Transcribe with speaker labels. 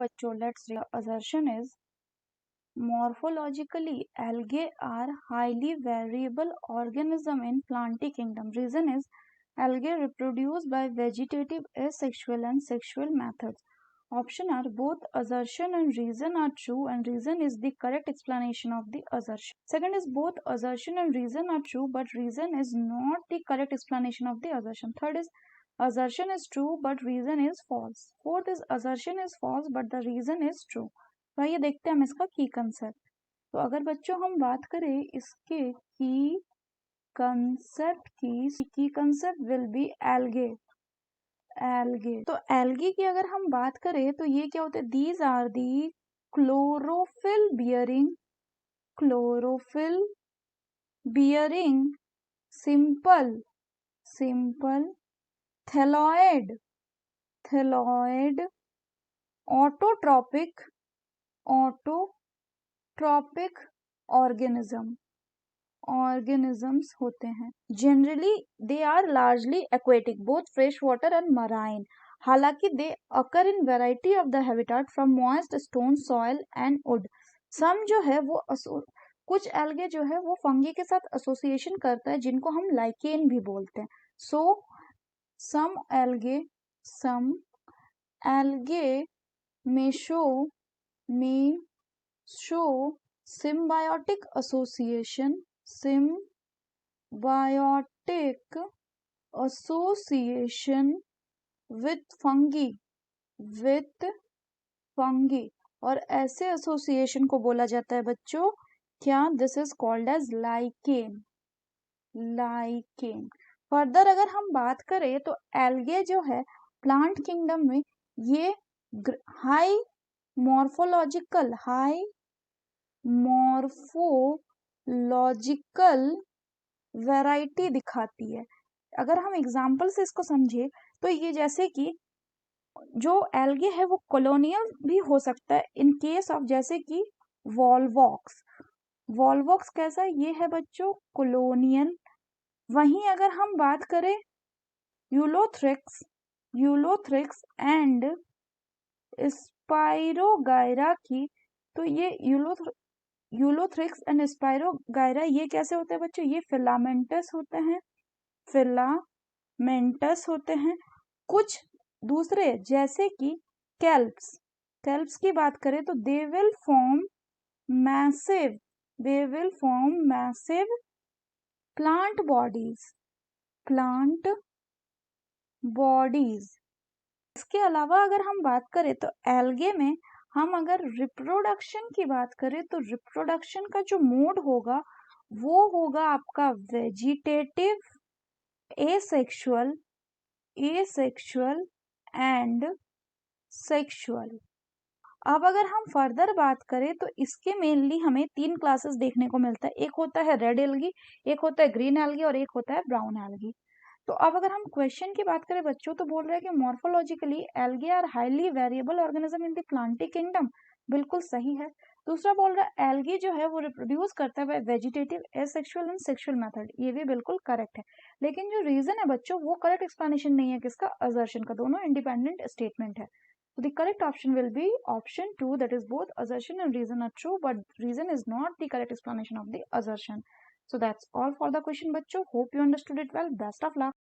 Speaker 1: बच्चों, let's read assertion is morphologically algae are highly variable organism in plantae kingdom. Reason is algae reproduce by vegetative, asexual and sexual methods. Option are both assertion and reason are true, and reason is the correct explanation of the assertion. Second is both assertion and reason are true, but reason is not the correct explanation of the assertion. Third is assertion is true but reason is false. Fourth is assertion is false but the reason is true. तो आइए देखते हैं हम इसका की concept. तो अगर बच्चों हम बात करें इसके की कंसेप्ट विल बी एल्गे. तो एल्गी की अगर हम बात करें तो ये क्या होते हैं? These are the chlorophyll bearing simple thalloid autotrophic organisms होते हैं. Generally they are largely aquatic, both fresh water and marine. हालांकि they occur in variety of the habitat from moist stone, soil and wood. Some जो है वो कुछ algae जो है वो फंगी के साथ एसोसिएशन करता है जिनको हम लाइकेन भी बोलते हैं. सो सम algae may show symbiotic association with fungi और ऐसे एसोसिएशन को बोला जाता है बच्चों क्या? This is called as lichen. Further अगर हम बात करें तो एल्गे जो है प्लांट किंगडम में ये हाई मॉर्फोलॉजिकल वैरायटी दिखाती है. अगर हम एग्जाम्पल से इसको समझे तो ये जैसे कि जो एल्गे है वो कॉलोनियल भी हो सकता है इन केस ऑफ जैसे कि वॉल्वॉक्स कैसा है? ये है बच्चों कॉलोनियल. वहीं अगर हम बात करें यूलोथ्रिक्स एंड स्पाइरोगायरा की तो ये यूलोथ्रिक्स एंड स्पाइरोगायरा ये कैसे होते हैं बच्चों? ये फिलामेंटस होते हैं. कुछ दूसरे जैसे कि कैल्प्स की बात करें तो they will form massive plant bodies. इसके अलावा अगर हम बात करें तो एल्गे में हम अगर रिप्रोडक्शन की बात करें तो रिप्रोडक्शन का जो मोड होगा वो होगा आपका वेजिटेटिव, एसेक्सुअल एंड सेक्सुअल. अब अगर हम फर्दर बात करें तो इसके मेनली हमें 3 क्लासेस देखने को मिलता है. एक होता है रेड एल्गी, एक होता है ग्रीन एल्गी और एक होता है ब्राउन एल्गी. तो अब अगर हम क्वेश्चन की बात करें बच्चों तो बोल रहे हैं कि morphologically algae are highly variable organism in the plantae kingdom. बिल्कुल सही है. दूसरा बोल रहा है एल्गी जो है वो रिप्रोड्यूस करता है vegetative, asexual and sexual method. ये भी बिल्कुल करेक्ट है. लेकिन जो रीजन है बच्चों वो करेक्ट एक्सप्लेनेशन नहीं है किसका? असर्शन का. दोनों इंडिपेंडेंट स्टेटमेंट है. So the correct option will be option 2, that is both assertion and reason are true but reason is not the correct explanation of the assertion. So that's all for the question बच्चों. Hope you understood it well. Best of luck.